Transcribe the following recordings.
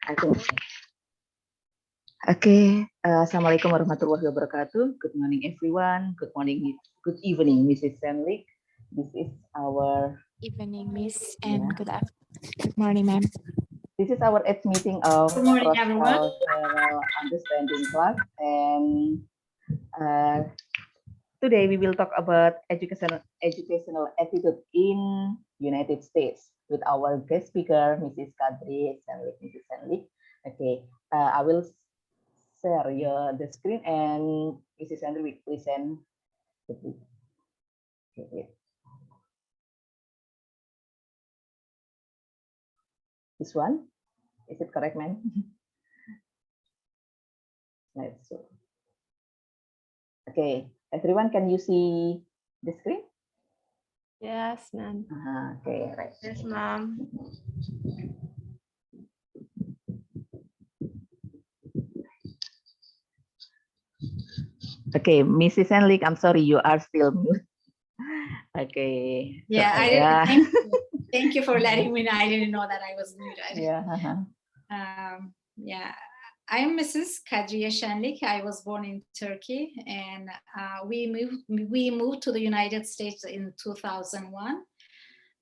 I think. Okay. Assalamualaikum warahmatullahi wabarakatuh. Good morning, everyone. Good morning. Good evening, Mrs. Senlik. This is our evening, Miss, and good morning, ma'am. This is our 8th meeting of Good morning, everyone. cross-cultural understanding class, and today we will talk about educational attitude in United States with our guest speaker, Mrs. Kadriye Senlik. Mrs. Senlik. Okay, I will share the screen, and Mrs. Senlik will present the book. Okay. This one, is it correct, ma'am? Let's see. Okay, everyone, can you see the screen? Yes, ma'am. Okay, right. Yes, ma'am. Okay, Mrs. Senlik, I'm sorry, you are still mute. Okay. Yeah, so, I didn't. Thank you for letting me know. I didn't know that I was muted. Yeah. Yeah, I'm Mrs. Kadriye Senlik. I was born in Turkey, and we moved to the United States in 2001.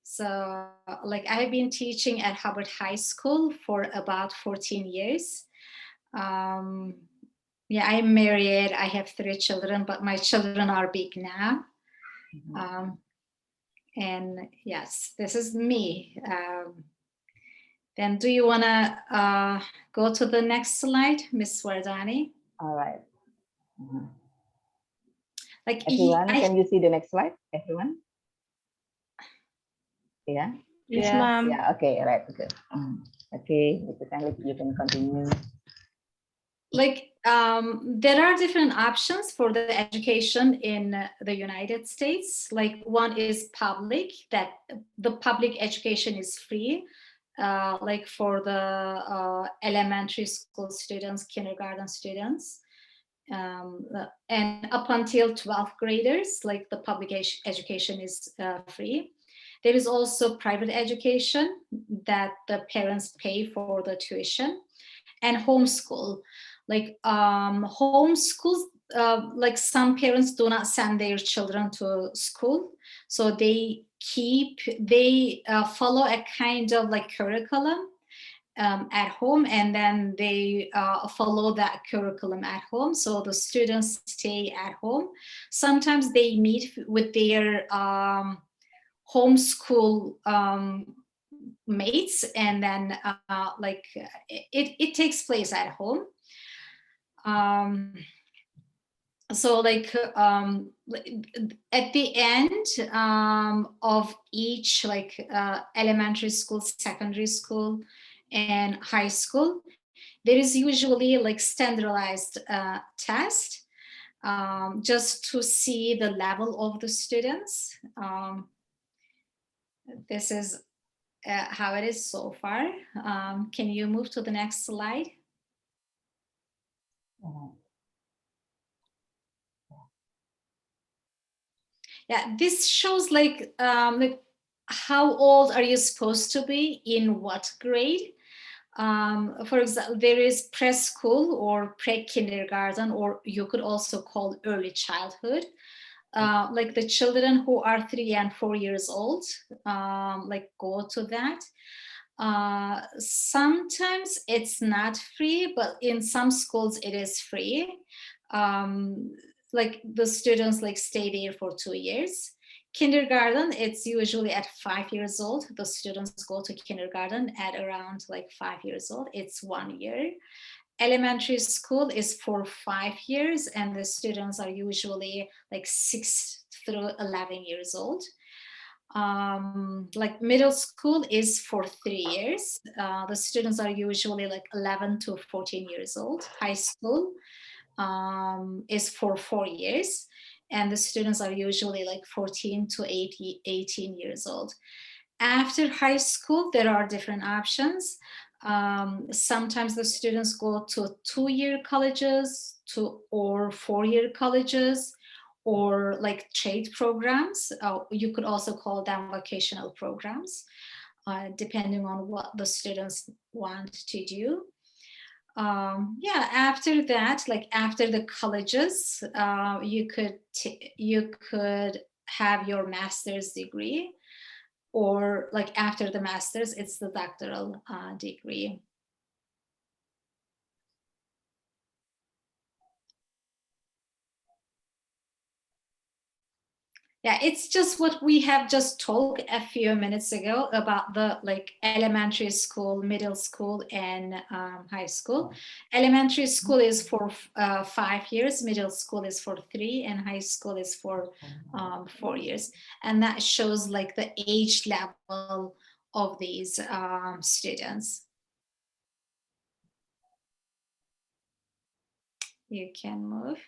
So, like, I've been teaching at Hubbard High School for about 14 years. Yeah, I'm married. I have 3 children, but my children are big now. And yes, this is me. Then do you want to go to the next slide, Ms. Wardani? All right. Like, Everyone, can you see the next slide? Everyone? Yeah? Yes, ma'am. Yeah, okay, right. Good. Okay, Mrs. Senlik, you can continue. Like, there are different options for the education in the United States. Like, one is public, that the public education is free, like for the elementary school students, kindergarten students, and up until 12th graders, like the public education is free. There is also private education that the parents pay for the tuition, and homeschool. Like, homeschools, like, some parents do not send their children to school, so they follow a kind of like curriculum at home, and then they follow that curriculum at home. So the students stay at home. Sometimes they meet with their homeschool mates, and then like it takes place at home. So like at the end of each like elementary school, secondary school, and high school, there is usually like standardized test just to see the level of the students. This is how it is so far. Can you move to the next slide? Yeah, this shows like how old are you supposed to be in what grade. For example, there is preschool or pre-kindergarten, or you could also call early childhood. Like the children who are 3 and 4 years old, like go to that. Sometimes it's not free, but in some schools it is free. Like the students like stay there for 2 years. Kindergarten, it's usually at 5 years old. The students go to kindergarten at around like 5 years old. It's 1 year. Elementary school is for 5 years, and the students are usually like 6 through 11 years old. Like middle school is for 3 years. The students are usually like 11 to 14 years old. High school is for 4 years, and the students are usually like 14 to 18 years old. After high school, there are different options. Sometimes the students go to 2-year colleges or 4-year colleges, or like trade programs. You could also call them vocational programs, depending on what the students want to do. Yeah, after that, like after the colleges, you could have your master's degree, or like after the master's, it's the doctoral degree. Yeah, it's just what we have just talked a few minutes ago about the like elementary school, middle school, and high school. Elementary school is for 5 years, middle school is for 3, and high school is for 4 years. And that shows like the age level of these students. You can move.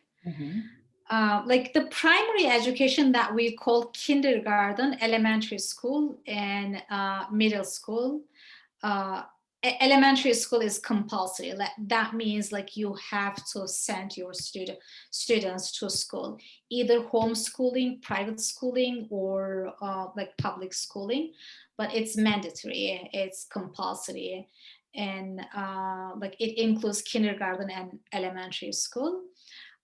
Like the primary education that we call kindergarten, elementary school, and middle school. Elementary school is compulsory. That means like you have to send your students to school, either homeschooling, private schooling, or like public schooling, but it's mandatory, it's compulsory, and like it includes kindergarten and elementary school.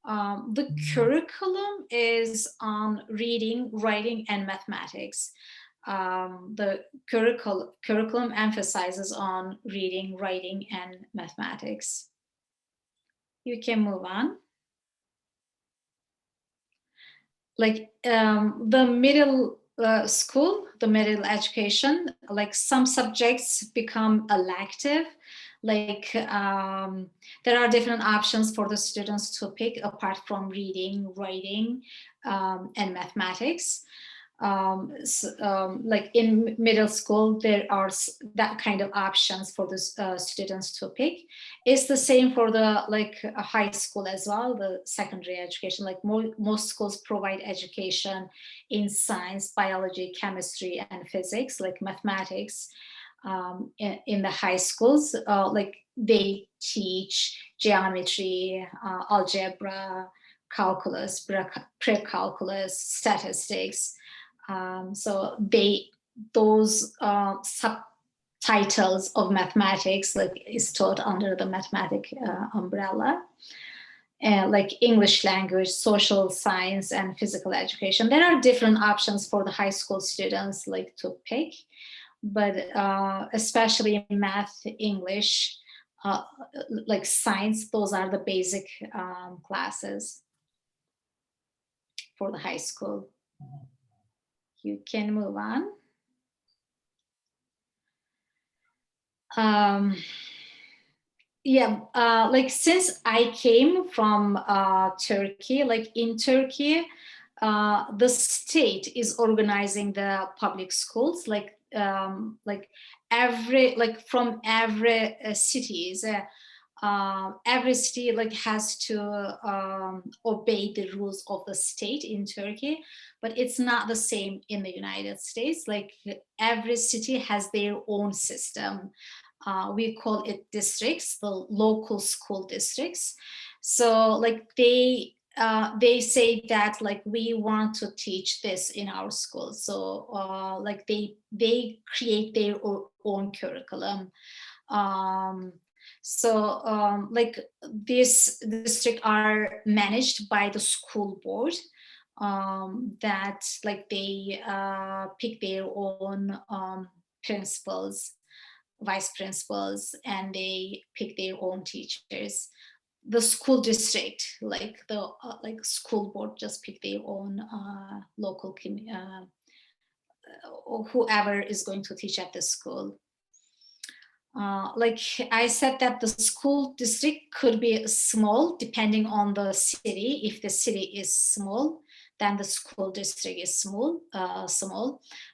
The curriculum is on reading, writing, and mathematics. The curriculum emphasizes on reading, writing, and mathematics. You can move on. Like the middle school, the middle education, like some subjects become elective. Like there are different options for the students to pick apart from reading, writing, and mathematics. Like in middle school, there are that kind of options for the students to pick. It's the same for the like high school as well, the secondary education. Like most schools provide education in science, biology, chemistry, and physics, like mathematics. In the high schools, like they teach geometry, algebra, calculus, pre-calculus, statistics. So those subtitles of mathematics like is taught under the mathematic umbrella. Like English language, social science, and physical education. There are different options for the high school students like to pick, but especially math, English, like science, those are the basic classes for the high school. You can move on. Yeah, like since I came from Turkey, like in Turkey, the state is organizing the public schools, like from every cities. Every city like has to obey the rules of the state in Turkey, but it's not the same in the United States. Like every city has their own system. We call it districts, the local school districts. So like they say that like we want to teach this in our school. So like they create their own curriculum. Like this district are managed by the school board, that like they pick their own principals, vice principals, and they pick their own teachers. The school district, like the like school board, just pick their own local whoever is going to teach at the school. Like I said that the school district could be small depending on the city. If the city is small, then the school district is small.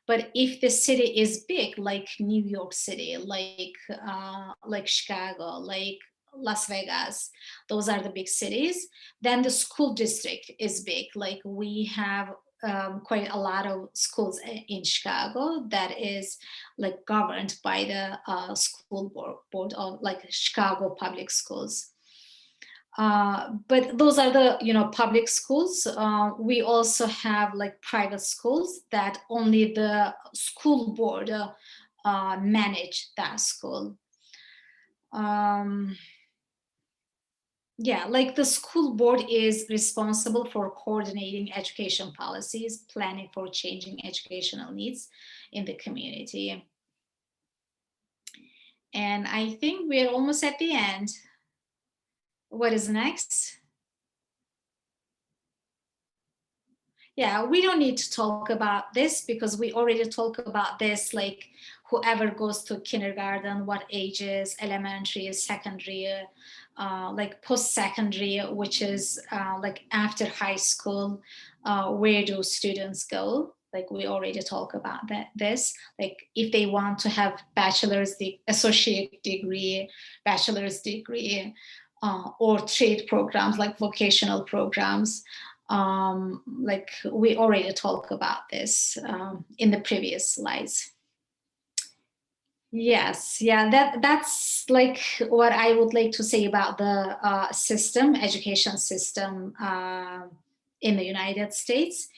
But if the city is big, like New York City, like Chicago, like Las Vegas, those are the big cities, then the school district is big. Like we have quite a lot of schools in Chicago that is like governed by the school board of like Chicago public schools. But those are the public schools. We also have like private schools that only the school board manage that school. Yeah, like the school board is responsible for coordinating education policies, planning for changing educational needs in the community. And I think we're almost at the end. What is next? Yeah, we don't need to talk about this because we already talk about this, like whoever goes to kindergarten, what ages, elementary, secondary, like post-secondary, which is like after high school, where do students go? Like we already talk about this, like if they want to have associate degree, bachelor's degree, or trade programs like vocational programs. Like we already talked about this in the previous slides. Yes, yeah, that's like what I would like to say about the education system in the United States.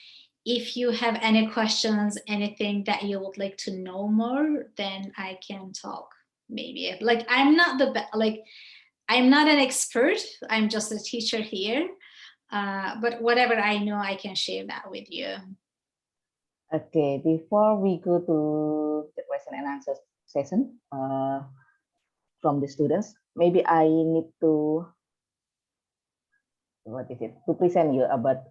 If you have any questions, anything that you would like to know more, then I can talk. Maybe like I'm not I'm not an expert. I'm just a teacher here. But whatever I know, I can share that with you. Okay, before we go to the question and answer session from the students, maybe I need to to present you about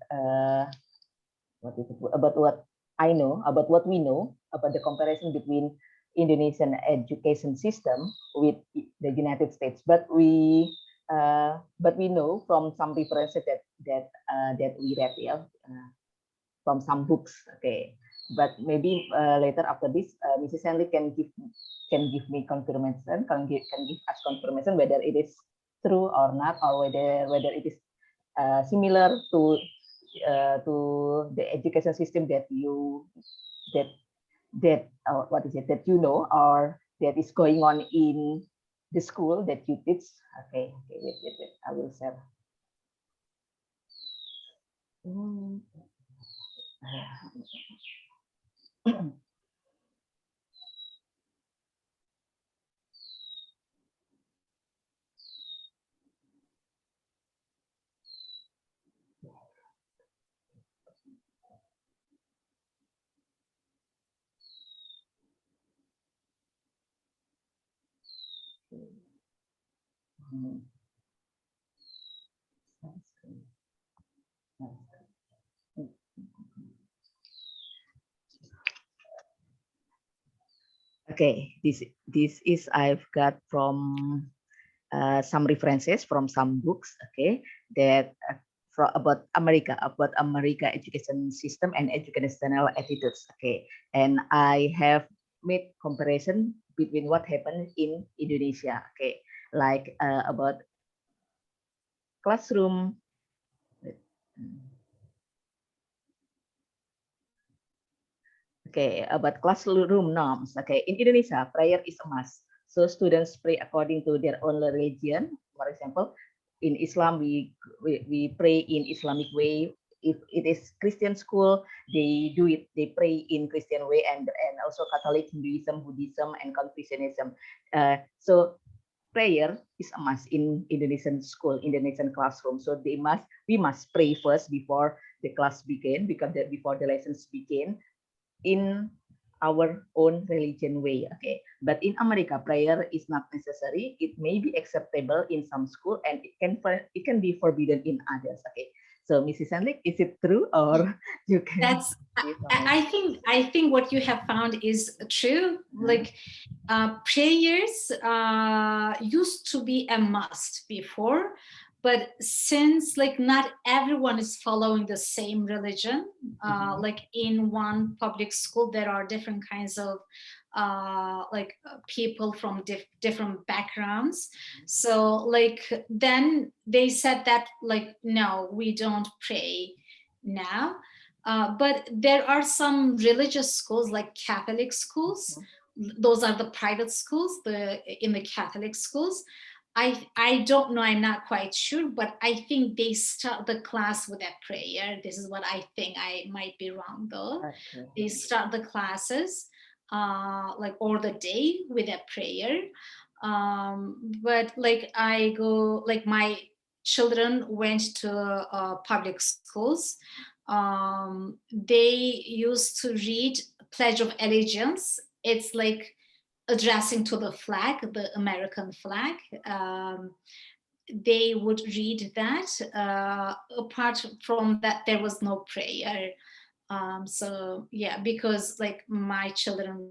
what I know about what we know about the comparison between Indonesian education system with the United States. But we know from some references that we read from some books. Okay, but maybe later after this, Mrs. Senlik can give me confirmation, can give us confirmation whether it is true or not, or whether it is similar to the education system that what is it that you know, or that is going on in the school that you teach. Okay, wait. I will share. Okay, this is I've got from some references from some books. Okay, that about America education system and educational attitudes. Okay, and I have made comparison between what happened in Indonesia. Okay, like about classroom. Okay, about classroom norms. Okay, in Indonesia, prayer is a must. So students pray according to their own religion. For example, in Islam, we pray in Islamic way. If it is Christian school, they do it. They pray in Christian way, and also Catholic, Hinduism, Buddhism, and Confucianism. So prayer is a must in Indonesian school, Indonesian classroom. So we must pray first before the class begin, because before the lessons begin, in our own religion way. Okay, but in America, prayer is not necessary. It may be acceptable in some school, and it can be forbidden in others. Okay, so Mrs. Senlik, is it true, or you can? That's I think what you have found is true. Like prayers used to be a must before, but since like not everyone is following the same religion, like in one public school there are different kinds of people from different backgrounds. So like then they said that like no, we don't pray now. But there are some religious schools like Catholic schools. Those are the private schools, in the Catholic schools. I don't know, I'm not quite sure, but I think they start the class with a prayer. This is what I think. I might be wrong though. Okay. They start the classes or the day with a prayer. But like I go, like my children went to public schools, they used to read Pledge of Allegiance. It's like addressing to the flag, the American flag. They would read that. Apart from that, there was no prayer. So yeah, because like my children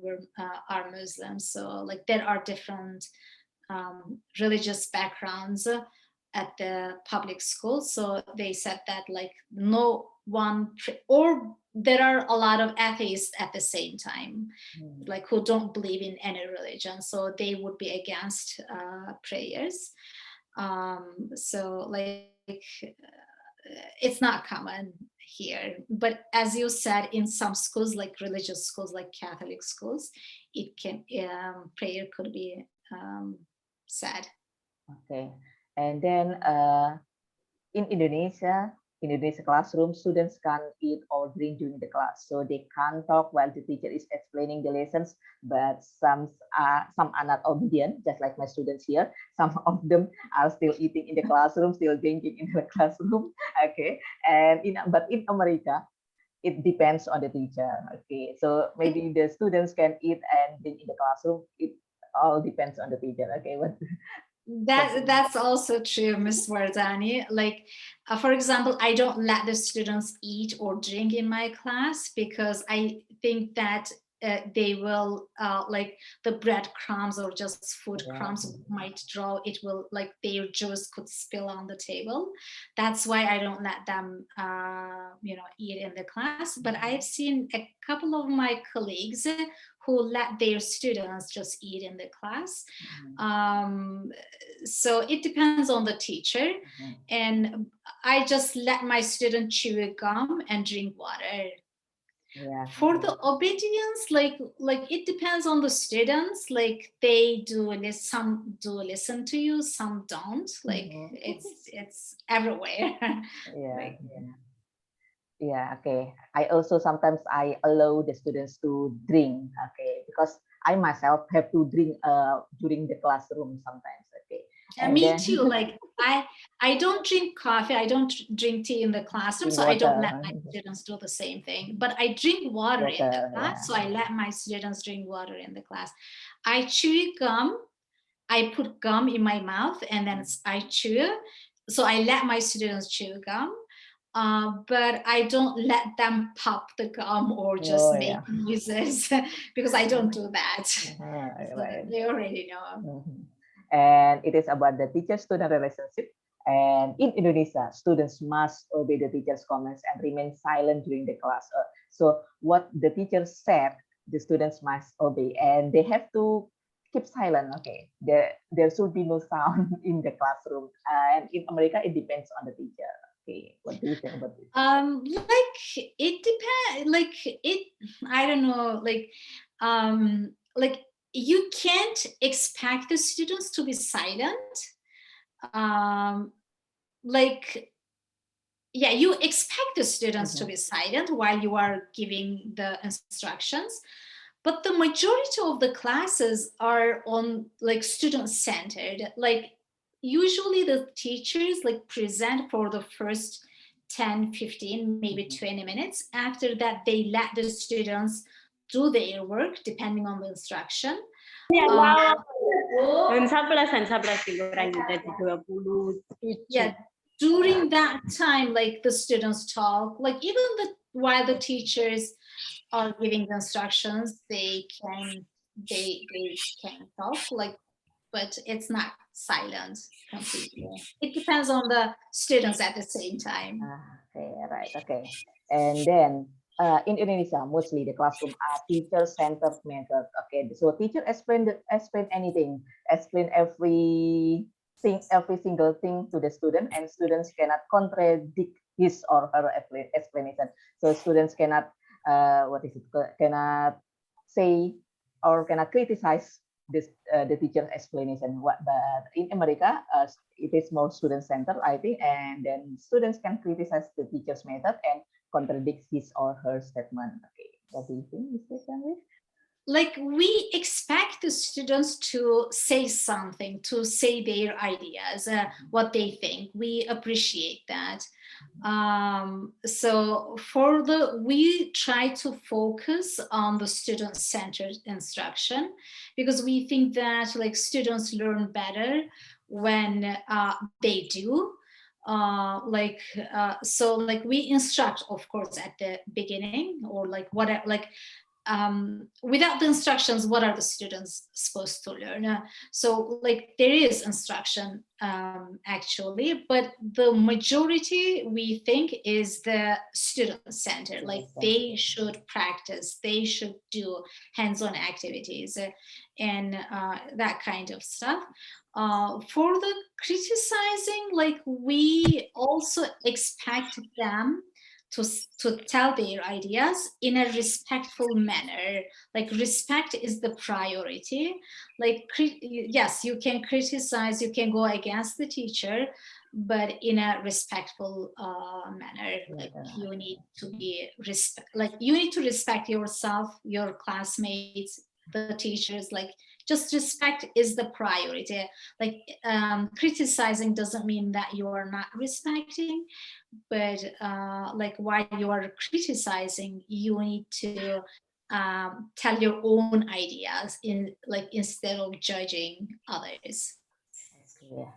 are Muslims, so like there are different religious backgrounds at the public school. So they said that like no one, or there are a lot of atheists at the same time, like who don't believe in any religion. So they would be against prayers. So like it's not common here, but as you said, in some schools, like religious schools, like Catholic schools, it can prayer could be said. Okay, and then in Indonesia classroom, students can't eat or drink during the class, so they can't talk while the teacher is explaining the lessons. But some are not obedient, just like my students here. Some of them are still eating in the classroom, still drinking in the classroom. Okay, and but in America, it depends on the teacher. Okay, so maybe the students can eat and drink in the classroom. It all depends on the teacher. Okay, what? That's also true, Miss Wardani. Like, for example, I don't let the students eat or drink in my class because I think that they will like the breadcrumbs or just food crumbs might draw. It will like their juice could spill on the table. That's why I don't let them, eat in the class. But I've seen a couple of my colleagues who let their students just eat in the class. So it depends on the teacher, and I just let my student chew gum and drink water. For the obedience, like it depends on the students. Like they do some do listen to you, some don't. Like it's everywhere. Yeah. Yeah, okay. I also sometimes I allow the students to drink, okay, because I myself have to drink during the classroom sometimes, okay. And me too. Like I don't drink coffee, I don't drink tea in the classroom, so I don't let my students do the same thing. But I drink water in the class, so I let my students drink water in the class. I chew gum. I put gum in my mouth and then I chew. So I let my students chew gum. But I don't let them pop the gum or just make noises because I don't do that. So they already know. And it is about the teacher-student relationship. And in Indonesia, students must obey the teacher's comments and remain silent during the class. So what the teacher said, the students must obey, and they have to keep silent. Okay, there should be no sound in the classroom. And in America, it depends on the teacher. Okay, what do you think about this? Like it depends. Like it, I don't know. Like you can't expect the students to be silent. Like yeah, you expect the students to be silent while you are giving the instructions, but the majority of the classes are on like student centered. Like usually the teachers like present for the first 10, 15, maybe 20 minutes. After that they let the students do their work depending on the instruction. Yeah, during that time, like the students talk, like even while the teachers are giving the instructions, they can talk, like, but it's not silent completely. It depends on the students at the same time. Okay, right. Okay, and then in Indonesia, mostly the classroom are teacher-centered method. Okay, so teacher explain anything, explain every single thing to the student, and students cannot contradict his or her explanation. So students cannot cannot say or cannot criticize this the teacher's explanation. But in America, it is more student-centered, I think, and then students can criticize the teacher's method and contradict his or her statement. Okay, what do you think, Mr. Senlik? like we expect the students to say something, to say their ideas, what they think. We appreciate that. So we try to focus on the student-centered instruction, because we think that like students learn better when they do. So like we instruct, of course, at the beginning, or like what, like without the instructions, what are the students supposed to learn? So like there is instruction actually, but the majority we think is the student center. Like they should practice, they should do hands-on activities and that kind of stuff. For the criticizing, like we also expect them to tell their ideas in a respectful manner. Like respect is the priority. Like yes, you can criticize, you can go against the teacher, but in a respectful manner. Like you need to be you need to respect yourself, your classmates, the teachers. Like just respect is the priority. Like criticizing doesn't mean that you are not respecting, but like while you are criticizing, you need to tell your own ideas instead of judging others. Yeah.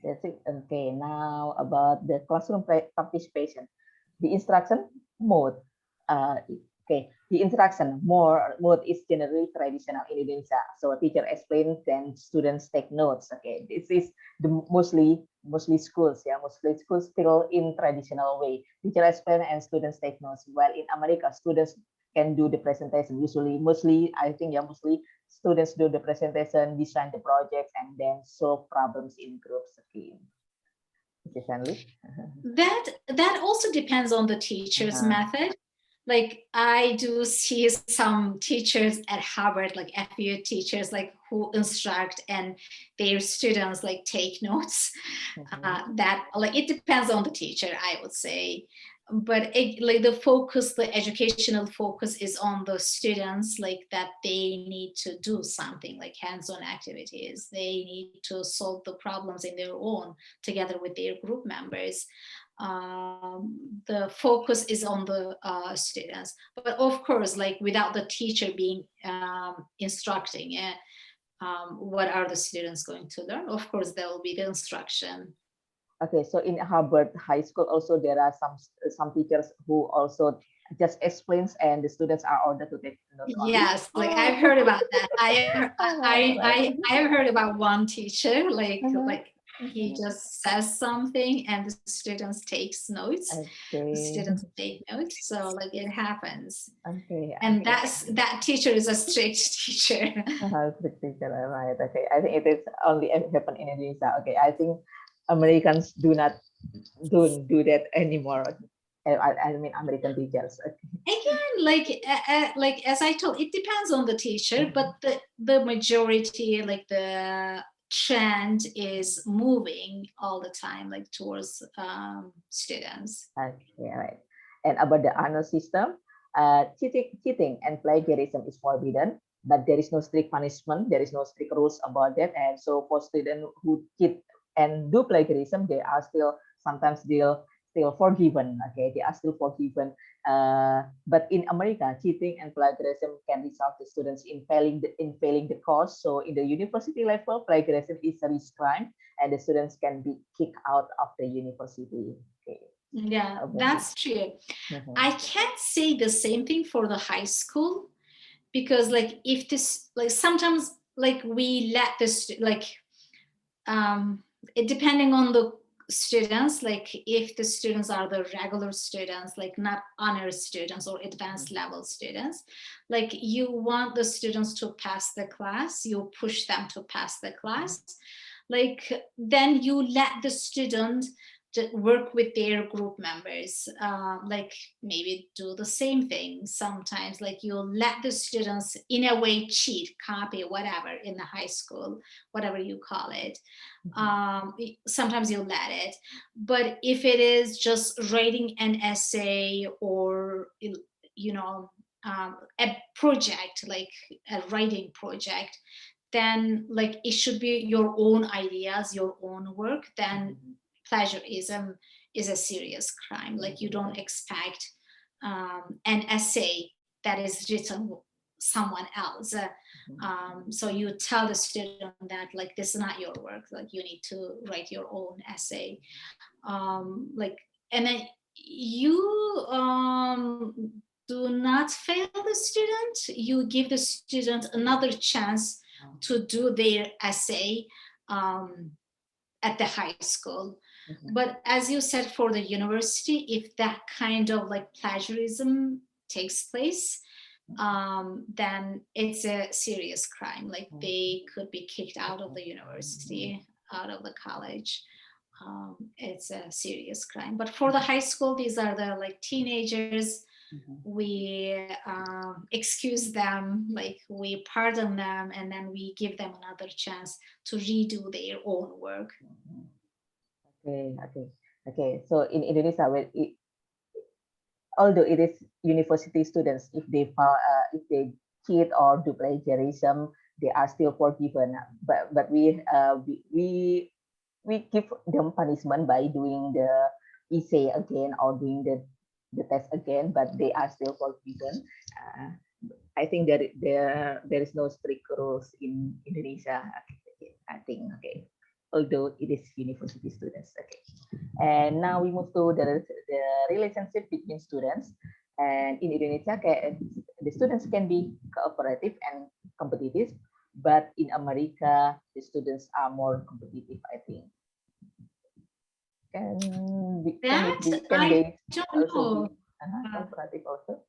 That's it. Okay, now about the classroom participation. The instruction mode. Okay, the instruction mode is generally traditional in Indonesia. So a teacher explains, then students take notes. Okay, this is the mostly schools. Yeah, mostly schools still in traditional way. Teacher explain and students take notes. While in America, students can do the presentation. Mostly, I think, yeah, mostly students do the presentation, design the projects, and then solve problems in groups. Okay. That also depends on the teacher's method. Like I do see some teachers at Harvard, like FU teachers, like who instruct and their students like take notes. That like it depends on the teacher, I would say. But like the educational focus is on the students, like that they need to do something like hands-on activities. They need to solve the problems in their own together with their group members. The focus is on the students, but of course, like without the teacher being instructing, what are the students going to learn? Of course, there will be the instruction. Okay, so in Harvard High School also there are some teachers who also just explains and the students are ordered to take notes only. Yes, like I've heard about that. I have heard about one teacher, like he just says something and the students takes notes. Okay. The students take notes, so like it happens. Okay. And that teacher is a strict teacher. Strict teacher, right? Okay, I think it is only happen in Indonesia. Okay, I think Americans don't do that anymore. I mean American teachers. Again, like as I told, it depends on the teacher, but the majority, like the trend is moving all the time, like towards students. Okay, right. And about the honor system, cheating and plagiarism is forbidden, but there is no strict punishment. There is no strict rules about that. And so for students who cheat and do plagiarism, they are sometimes still forgiven. Okay, they are still forgiven. But in America, cheating and plagiarism can result the students in failing the course. So in the university level, plagiarism is a risk crime, and the students can be kicked out of the university. Okay. Yeah, that's true. I can't say the same thing for the high school, because like if this, like sometimes like we let this, like it depending on the students, like if the students are the regular students, like not honor students or advanced level students, like you want the students to pass the class, you push them to pass the class, like then you let the student work with their group members, like maybe do the same thing. Sometimes like you let the students in a way cheat, copy, whatever, in the high school, whatever you call it. Sometimes you let it, but if it is just writing an essay or a project, like a writing project, then like it should be your own ideas, your own work, then plagiarism is a serious crime. Like you don't expect an essay that is written someone else. So you tell the student that like this is not your work, like you need to write your own essay. Like, and then you do not fail the student, you give the student another chance to do their essay at the high school. But as you said, for the university, if that kind of like plagiarism takes place, then it's a serious crime. Like they could be kicked out of the university, out of the college. It's a serious crime. But for the high school, these are the like teenagers. We excuse them, like we pardon them, and then we give them another chance to redo their own work. Okay. So in Indonesia, although it is university students, if they cheat or do plagiarism, they are still forgiven. But we give them punishment by doing the essay again or doing the test again, but they are still forgiven. I think there is no strict rules in Indonesia. I think although it is university students. Okay. And now we move to the relationship between students. And in Indonesia, the students can be cooperative and competitive, but in America, the students are more competitive, I think. I don't know. Cooperative also?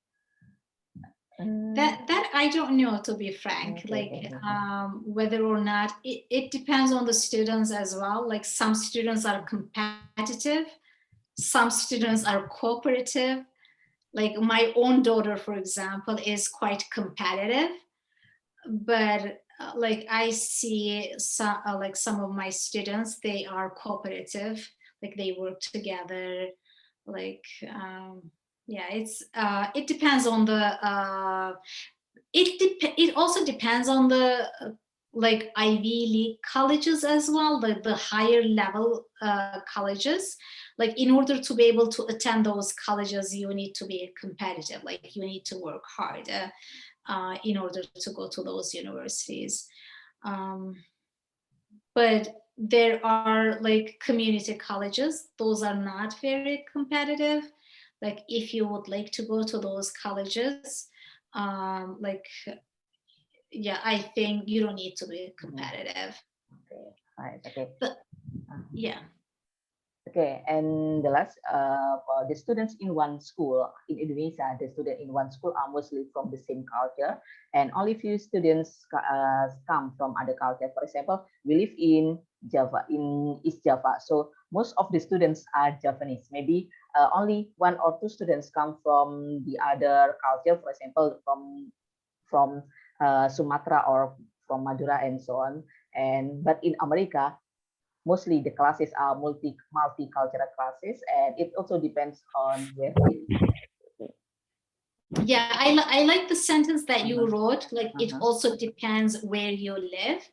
That I don't know, to be frank. Whether or not it depends on the students as well. Like some students are competitive, some students are cooperative. Like my own daughter, for example, is quite competitive, but like I see some like some of my students, they are cooperative, like they work together. Like yeah, it depends on the it also depends on the like Ivy League colleges as well, the higher level colleges. Like in order to be able to attend those colleges, you need to be competitive, like you need to work hard in order to go to those universities. But there are like community colleges, those are not very competitive. Like if you would like to go to those colleges, like yeah, I think you don't need to be competitive. Okay, right. Okay. But yeah. Okay, and the last, for the students in one school in Indonesia, the students in one school are mostly from the same culture, and only few students come from other culture. For example, we live in Java, in East Java, so most of the students are Japanese. Maybe only one or two students come from the other culture. For example, from Sumatra or from Madura and so on. And but in America, mostly the classes are multicultural classes, and it also depends on where it is. Yeah, I like the sentence that you wrote, like it also depends where you live,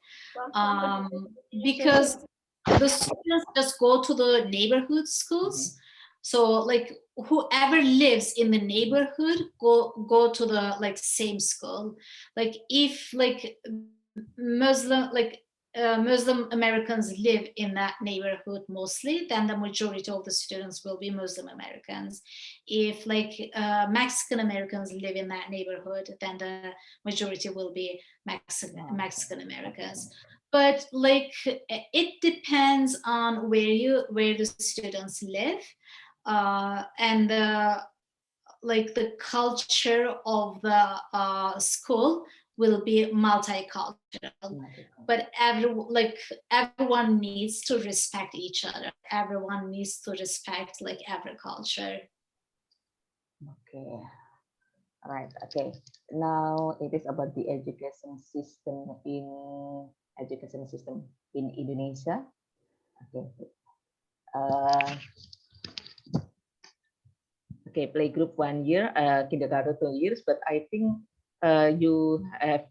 because the students just go to the neighborhood schools. So like whoever lives in the neighborhood go to the like same school. Like if like Muslim Americans live in that neighborhood mostly, then the majority of the students will be Muslim Americans. If like Mexican Americans live in that neighborhood, then the majority will be Mexican Americans. But like it depends on where the students live, and like the culture of the school will be multicultural. But everyone needs to respect each other. Everyone needs to respect like every culture. Okay. Right. Okay. Now it is about the education system in Indonesia. Okay. Okay, playgroup 1 year, kindergarten 2 years, but I think you have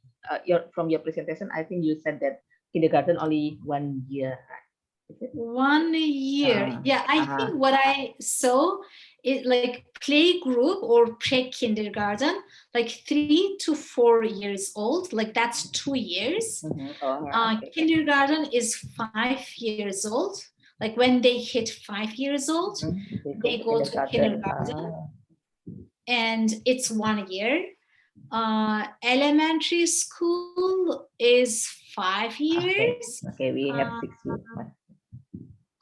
from your presentation, I think you said that kindergarten only 1 year, right? Is it? 1 year. Yeah, I think what I saw is like play group or pre-kindergarten, like 3 to 4 years old, like that's 2 years. Okay. Kindergarten is 5 years old. Like when they hit 5 years old, they go to kindergarten, and it's 1 year. Elementary school is 5 years. Okay, we have 6 years.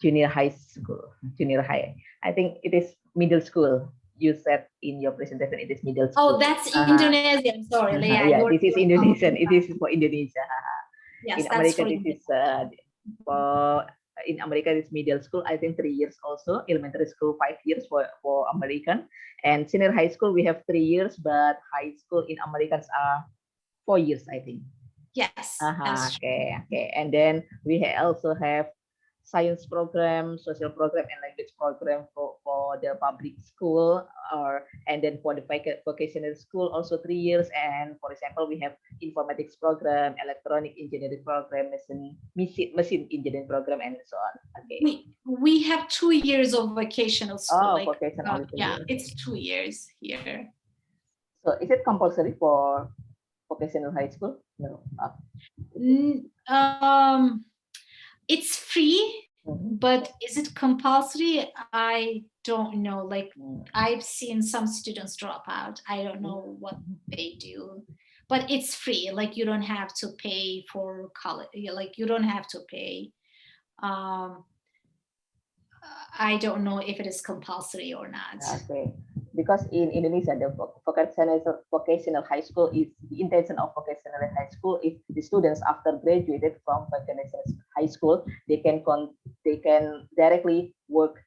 Junior high school, junior high. I think it is middle school. You said in your presentation it is middle school. Oh, that's Indonesia. I'm sorry. Yeah, this is Indonesian. It is for Indonesia. Yes, In America, this is for in America it's middle school. I think 3 years also. Elementary school 5 years for American, and senior high school we have 3 years, but high school in Americans are 4 years, I think. Yes. Okay. And then we also have science program, social program, and language program for the public school, and then for the vocational school also 3 years. And for example, we have informatics program, electronic engineering program, machine engineering program, and so on. Okay. We have 2 years of vocational school. Vocational. Yeah, it's 2 years here. So is it compulsory for vocational high school? No. It's free, but is it compulsory? I don't know. Like I've seen some students drop out. I don't know what they do, but it's free. Like you don't have to pay for college. Like you don't have to pay. I don't know if it is compulsory or not. Okay, because in Indonesia, the vocational high school is the intention of vocational high school. If the students after graduated from vocational high school, they can directly work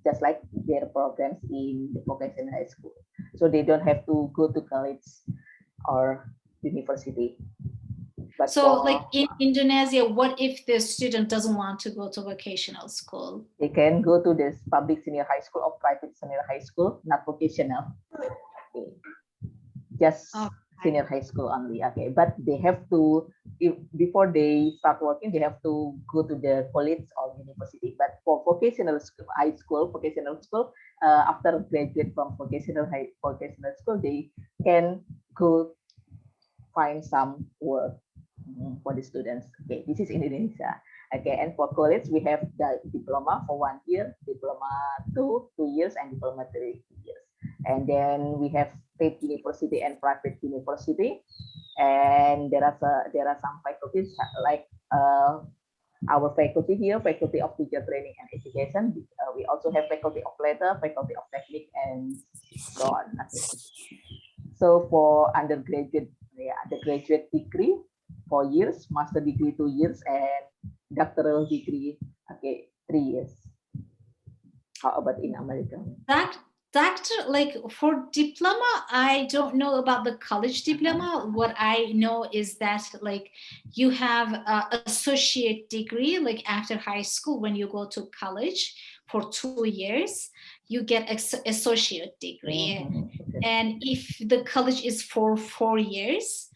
just like their programs in the vocational high school. So they don't have to go to college or university. But so like in Indonesia, what if the student doesn't want to go to vocational school? They can go to this public senior high school or private senior high school, not vocational. Okay. Just senior high school only. Okay, but they have to, before they start working, they have to go to the college or university. But for vocational school, after graduate from vocational school, they can go find some work for the students. Okay, this is in Indonesia. Okay, and for college we have the diploma for 1 year, diploma 2 years, and diploma 3 years. And then we have state university and private university. And there are some faculties like our faculty here, faculty of teacher training and education. We also have faculty of letter, faculty of technique, and so on. Okay. So for undergraduate degree 4 years, master degree 2 years, and doctoral degree 3 years. How about in America? Doctor, like for diploma, I don't know about the college diploma. What I know is that like you have associate degree, like after high school, when you go to college for 2 years, you get associate degree. And if the college is for 4 years,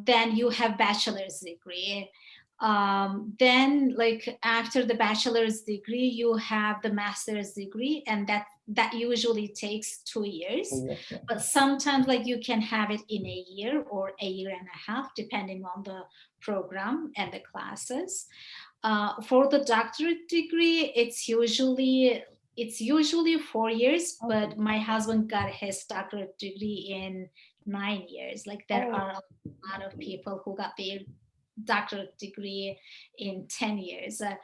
then you have bachelor's degree. Then like after the bachelor's degree, you have the master's degree, and that usually takes 2 years. But sometimes like you can have it in a year or a year and a half, depending on the program and the classes. For the doctorate degree, it's usually 4 years, but my husband got his doctorate degree in 9 years. Like there are a lot of people who got their doctorate degree in 10 years. A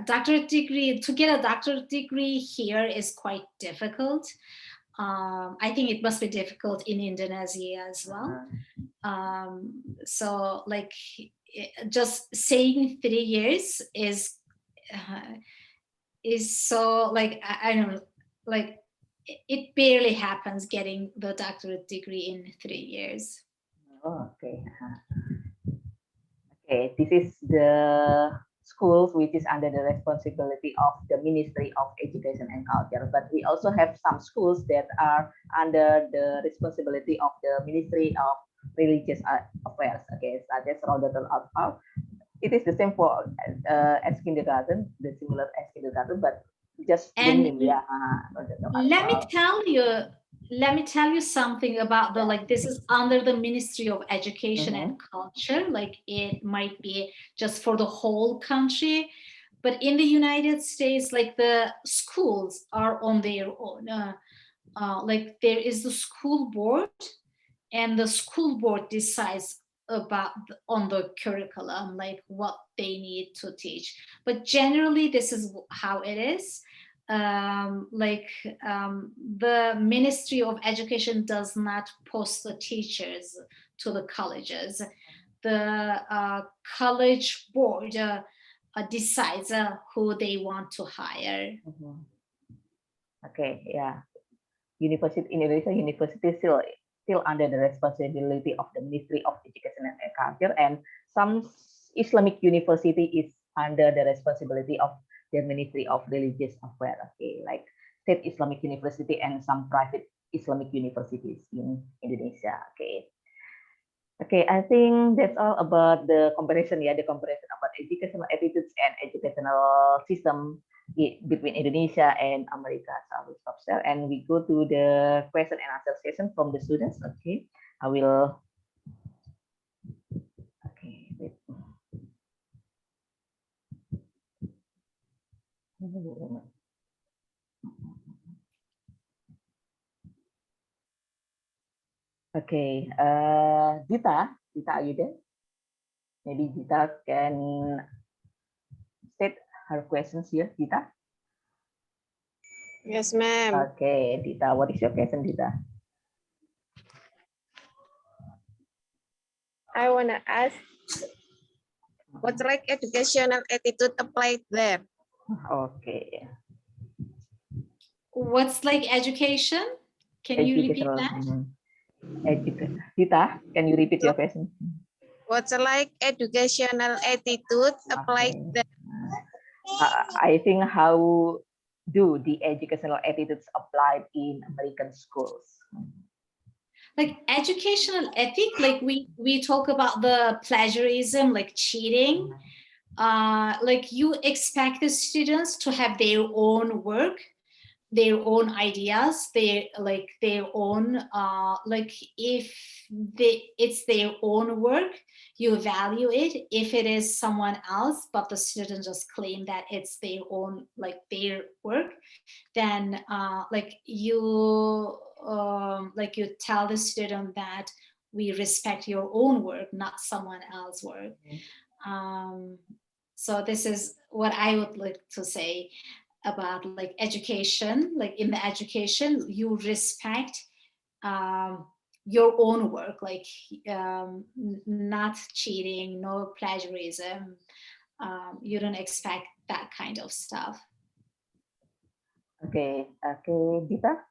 doctorate degree, to get a doctorate degree here is quite difficult. I think it must be difficult in Indonesia as well. So like just saying 3 years is so like I don't know, like it barely happens getting the doctorate degree in 3 years. Okay. Okay, this is the schools which is under the responsibility of the Ministry of Education and Culture, but we also have some schools that are under the responsibility of the Ministry of Religious Affairs, okay, such as Raudatul Atfal. It is the same for as kindergarten, the similar as kindergarten, but just the And name, yeah. let me tell you something about the, like, this is under the Ministry of Education and Culture, like it might be just for the whole country, but in the United States, like the schools are on their own. Like there is the school board, and the school board decides about on the curriculum, like what they need to teach. But generally, this is how it is. The Ministry of Education does not post the teachers to the colleges. The college board decides who they want to hire. Okay, yeah. University in Indonesia, university still under the responsibility of the Ministry of Education and Culture, and some Islamic university is under the responsibility of the Ministry of Religious Affairs. Okay, like State Islamic University and some private Islamic universities in Indonesia. Okay. Okay, I think that's all about the comparison, yeah, the comparison about educational attitudes and educational system between Indonesia and America. So I will stop there and we go to the question and answer session from the students. Okay, I will. Okay, wait. Okay, Dita, are you there? Maybe Dita can state her questions here, Dita. Yes, ma'am. Okay, Dita, what is your question, Dita? I want to ask, what's like educational attitude applied there? Okay. What's like education? Can you repeat that? Dita, can you repeat your question? What's like educational attitude applied there? I think how do the educational attitudes applied in American schools? Like educational ethic, like we talk about the plagiarism, like cheating. Like you expect the students to have their own work, their own ideas, their own like if it's their own work, you value it. If it is someone else but the student just claim that it's their own, like their work, then you tell the student that we respect your own work, not someone else's work. So this is what I would like to say about like education. Like in the education, you respect your own work, like not cheating, no plagiarism. You don't expect that kind of stuff. Okay, Dita,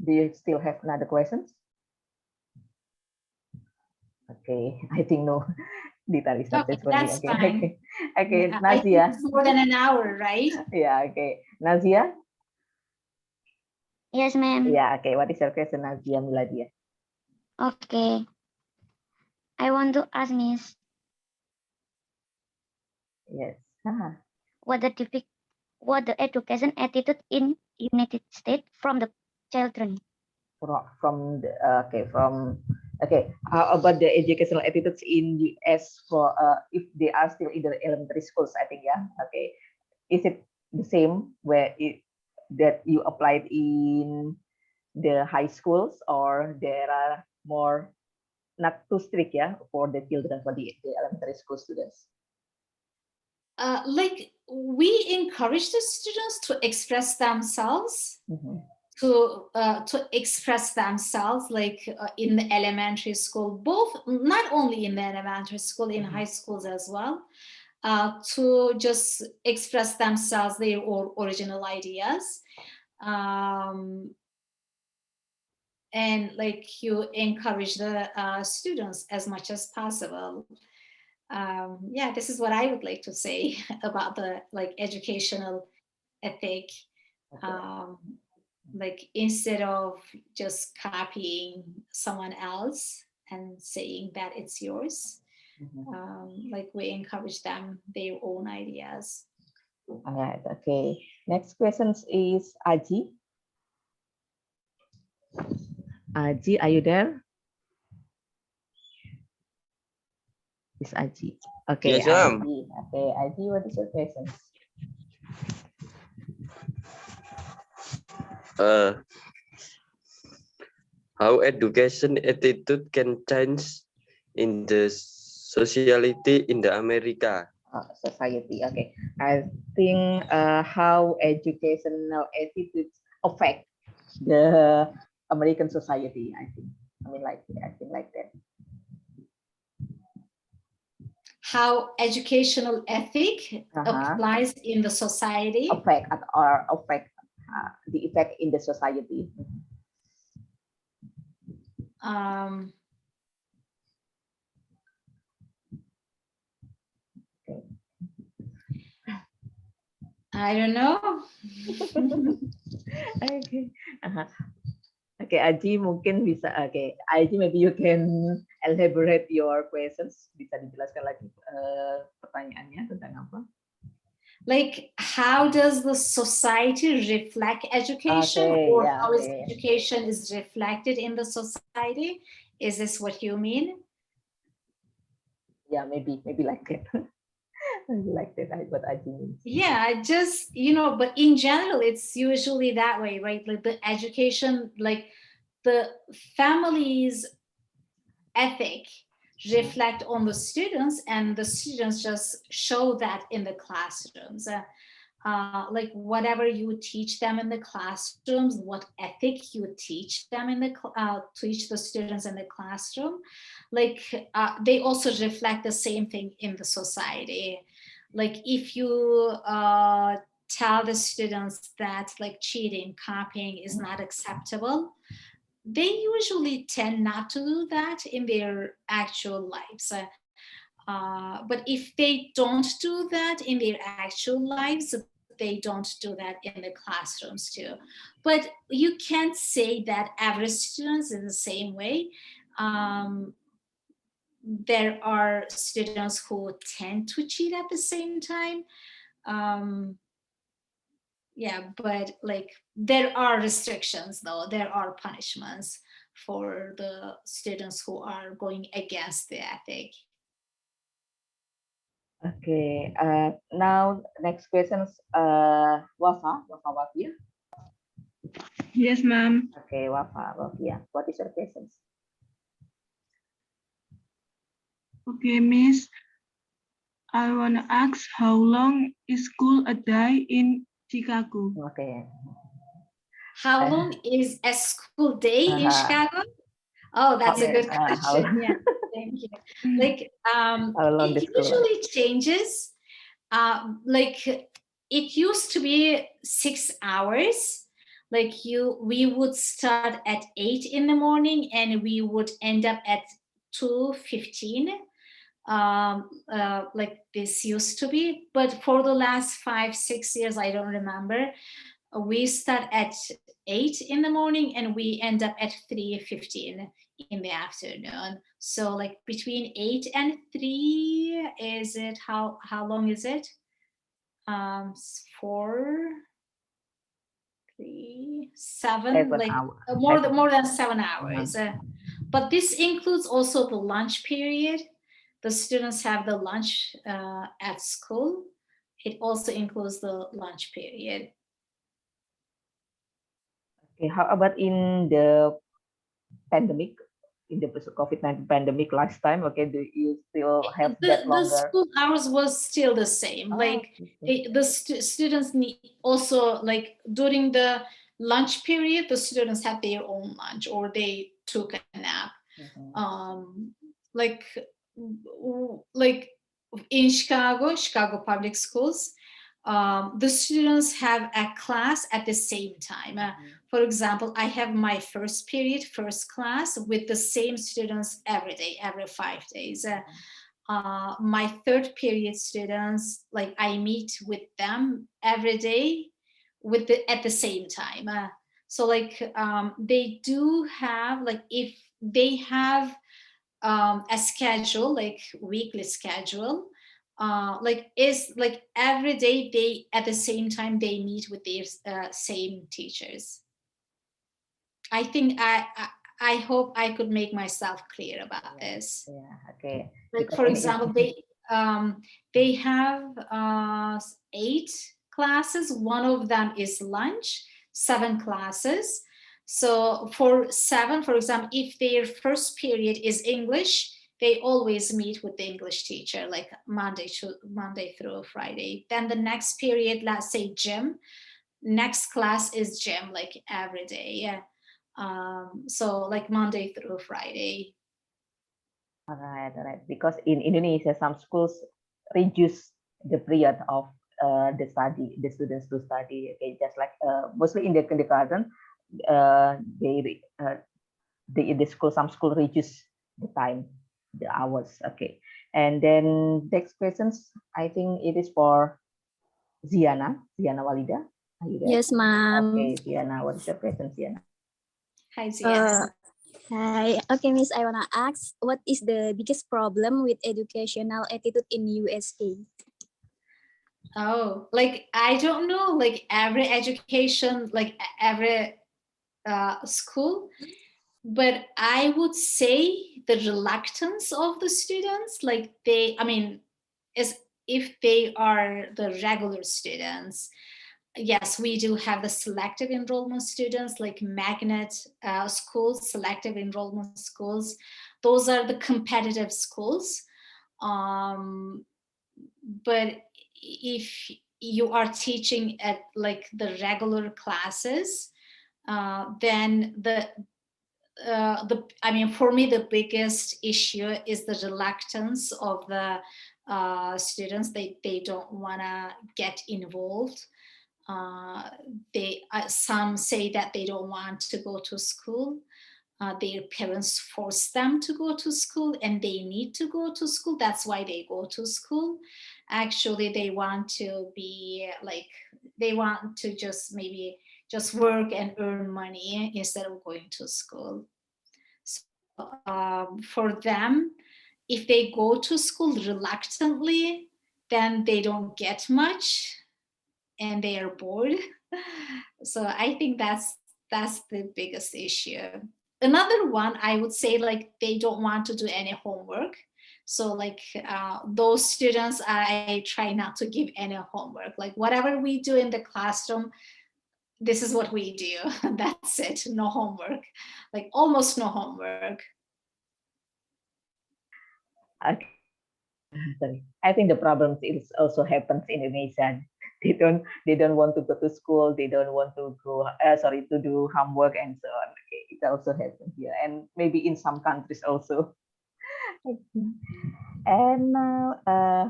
do you still have another questions? Okay, I think no. Dita is not Okay, responding. that's Okay, fine. okay, Yeah, I think Nazia. it's more than an hour, right? Yeah, okay, Nazia. Yes, ma'am. Yeah, okay. What is your question, Nazia Miladia? Okay. I want to ask Miss, Yes. what the education attitude in United States from the children? From the how about the educational attitudes in US for if they are still in the elementary schools? I think, yeah. Okay, is it the same that you applied in the high schools, or there are more not too strict, yeah, for the children, for the elementary school students? Like we encourage the students to express themselves, to express themselves, like in the elementary school, both, not only in the elementary school, in high schools as well, to just express themselves, their original ideas. And like you encourage the students as much as possible. yeah, this is what I would like to say about the like educational ethic. Like instead of just copying someone else and saying that it's yours, like we encourage them their own ideas. All right. Okay. Next question is Aji. Aji, are you there? Is Aji? Okay. Yes, ma'am. Aji. Okay. Aji, what is your question? How education attitude can change in the society in the America? Society. Okay. I think how educational attitudes affect the American society. I think. I mean, like I think like that. How educational ethic applies in the society. Affect the effect in the society. I don't know. Okay. Okay, Aji mungkin bisa. Okay, Aji, maybe you can elaborate your questions. Bisa dijelaskan lagi pertanyaannya tentang apa? Like, how does the society reflect education, or how is education is reflected in the society? Is this what you mean? Yeah, maybe like that. Like that, what I mean. Yeah, just, you know, but in general, it's usually that way, right? Like the education, like the family's ethic reflect on the students, and the students just show that in the classrooms. Like whatever you teach them in the classrooms, what ethic you teach them in the teach the students in the classroom, like they also reflect the same thing in the society. Like if you tell the students that like cheating, copying is not acceptable, they usually tend not to do that in their actual lives. But if they don't do that in their actual lives, they don't do that in the classrooms too. But you can't say that every student is the same way. There are students who tend to cheat at the same time. Yeah, but like there are restrictions though, there are punishments for the students who are going against the ethic. Okay, now next questions, Wafa Wafia. Yes, ma'am. Okay, Wafia, what is your questions? Okay, Miss. I want to ask, how long is school a day in Chicago? Okay. How long is a school day in Chicago? Oh, that's a good question. Yeah, thank you. Like, it usually changes. Like, it used to be 6 hours. Like we would start at 8 in the morning and we would end up at 2:15. Like this used to be, but for the last 5-6 years, I don't remember, we start at 8 in the morning and we end up at 3:15 in the afternoon. So like between 8 and 3, is it, how long is it? 4, 3, 7, like more than 7 hours. But this includes also the lunch period. The students have the lunch at school. It also includes the lunch period. Okay, how about in the pandemic, in the COVID-19 pandemic last time? Okay, do you still have that longer? The school hours was still the same. Like the students need also, like during the lunch period, the students had their own lunch or they took a nap. Like in Chicago public schools, the students have a class at the same time. For example, I have my first period, first class with the same students every day, every 5 days. my third period students, like I meet with them every day at the same time. So like they do have, like if they have a schedule, like weekly schedule, like is like every day they at the same time they meet with their same teachers. I think I hope I could make myself clear about this. Yeah, okay. Like Because for in- example, they have 8 classes. One of them is lunch, 7 classes. So for 7, for example, if their first period is English, they always meet with the English teacher, like Monday through Friday. Then the next period, let's say gym, next class is gym, like every day. Yeah. So like Monday through Friday. All right, all right. Because in Indonesia, some schools reduce the period of the students to study. Okay, just like mostly in the kindergarten, the school, some school reduce the time, the hours. Okay, and then next questions, I think it is for Ziana Walida. Are you there? Yes, ma'am. Okay, Ziana, what is your question, Ziana? Hi, Zia. Hi. Okay, Miss, I wanna ask, what is the biggest problem with educational attitude in USA? Oh, like I don't know, like every education, like every school, but I would say the reluctance of the students, like I mean, is if they are the regular students. Yes, we do have the selective enrollment students, like magnet schools, selective enrollment schools. Those are the competitive schools. But if you are teaching at like the regular classes, then I mean, for me, the biggest issue is the reluctance of the students. They don't want to get involved. Some say that they don't want to go to school. Their parents force them to go to school, and they need to go to school. That's why they go to school. Actually, they want to be like, they want to just maybe just work and earn money instead of going to school. So for them, if they go to school reluctantly, then they don't get much and they are bored. So I think that's the biggest issue. Another one, I would say, like they don't want to do any homework. So like those students, I try not to give any homework. Like whatever we do in the classroom, this is what we do. That's it. No homework. Like almost no homework. Okay. Sorry. I think the problem is also happens in Indonesia. They don't want to go to school. They don't want to go. To do homework and so on. Okay, it also happens here, and maybe in some countries also. And now,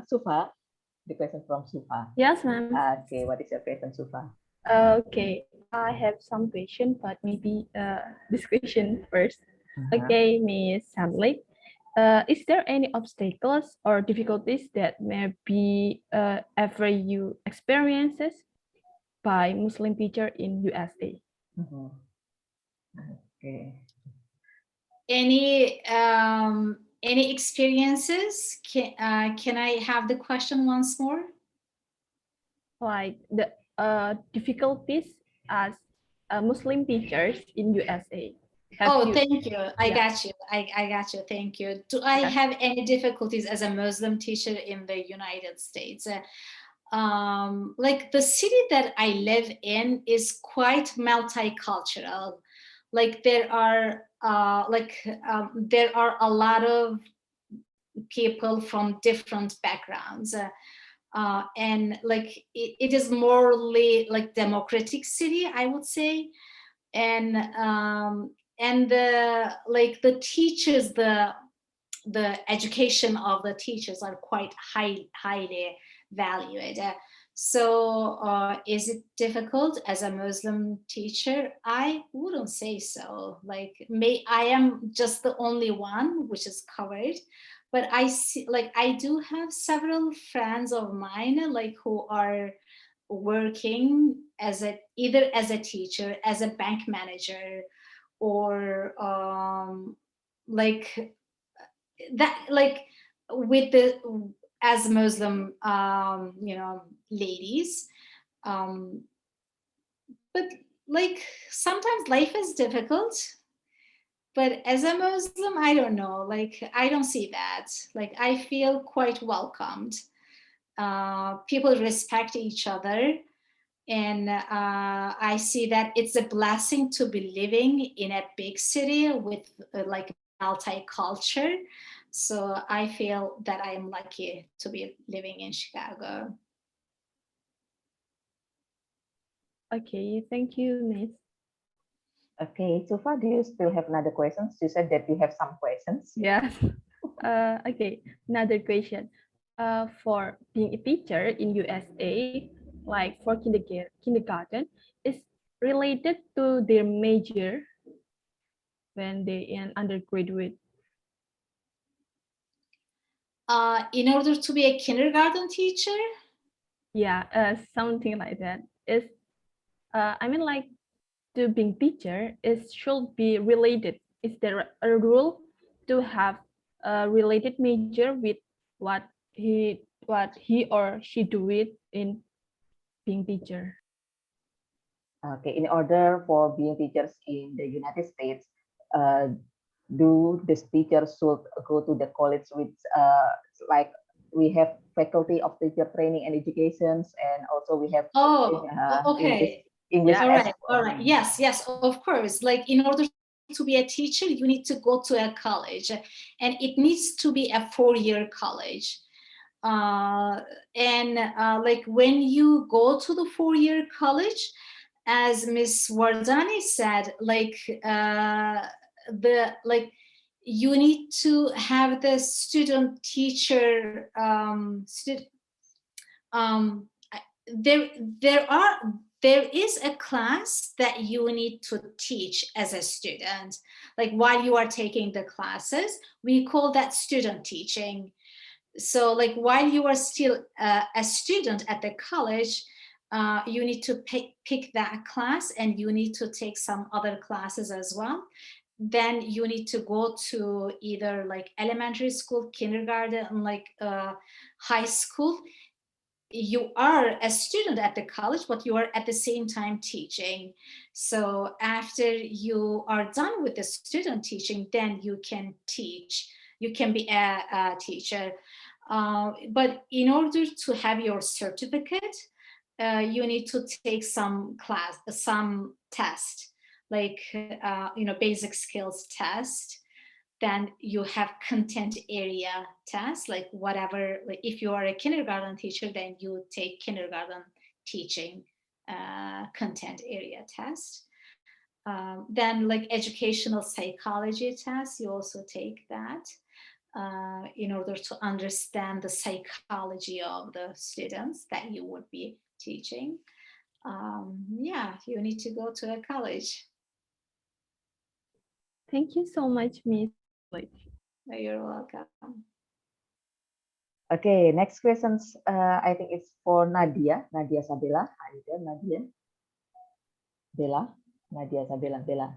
Sufa, the question from Sufa. Yes, ma'am. Okay, what is your question, Sufa? Okay, I have some question, but maybe this question first. Okay, Miss Senlik. Is there any obstacles or difficulties that may be ever you experiences by Muslim teacher in USA? Okay. Any experiences? Can I have the question once more? Like the difficulties as Muslim teachers in USA. Thank you. I got you. I got you. Thank you. Do I have any difficulties as a Muslim teacher in the United States? Like the city that I live in is quite multicultural. Like there are a lot of people from different backgrounds. And like it is morely like democratic city, I would say. And the teachers, the education of the teachers are quite highly valued. So is it difficult as a Muslim teacher? I wouldn't say so. Like I am just the only one which is covered, but I see, like, I do have several friends of mine, like, who are working as either as a teacher, as a bank manager, or like that, like with the as Muslim, ladies. Um, but like sometimes life is difficult, but as a Muslim, I don't know, like I don't see that. Like I feel quite welcomed. People respect each other, and I see that it's a blessing to be living in a big city with like multicultural. So I feel that I am lucky to be living in Chicago. Okay, thank you, Miss. Okay, so far, do you still have another questions? You said that you have some questions. Yes. Okay, another question. For being a teacher in USA, like for kindergarten, is related to their major when they in undergraduate. In order to be a kindergarten teacher? Yeah, something like that. Is I mean, like to being teacher, it should be related. Is there a rule to have a related major with what he or she do it in being teacher? Okay, in order for being teachers in the United States, do the teachers should go to the college with like we have faculty of teacher training and educations, and also we have Okay. English All as right, all right. Yes, of course. Like in order to be a teacher, you need to go to a college, and it needs to be a 4-year college. And like when you go to the 4-year college, as Miss Wardani said, like you need to have the student teacher there there is a class that you need to teach as a student. Like while you are taking the classes, we call that student teaching. So like while you are still a student at the college, you need to pick that class, and you need to take some other classes as well. Then you need to go to either like elementary school, kindergarten, like high school. You are a student at the college, but you are at the same time teaching. So after you are done with the student teaching, then you can teach, you can be a teacher. But in order to have your certificate, you need to take some test, like basic skills test. Then you have content area tests, like whatever, like if you are a kindergarten teacher, then you take kindergarten teaching content area test. Then like educational psychology test, you also take that in order to understand the psychology of the students that you would be teaching. Yeah, you need to go to a college. Thank you so much, Miss. You're welcome. Okay, next questions. I think it's for Nadia Sabella. Hi there, Nadia. Nadia Sabella. Bella.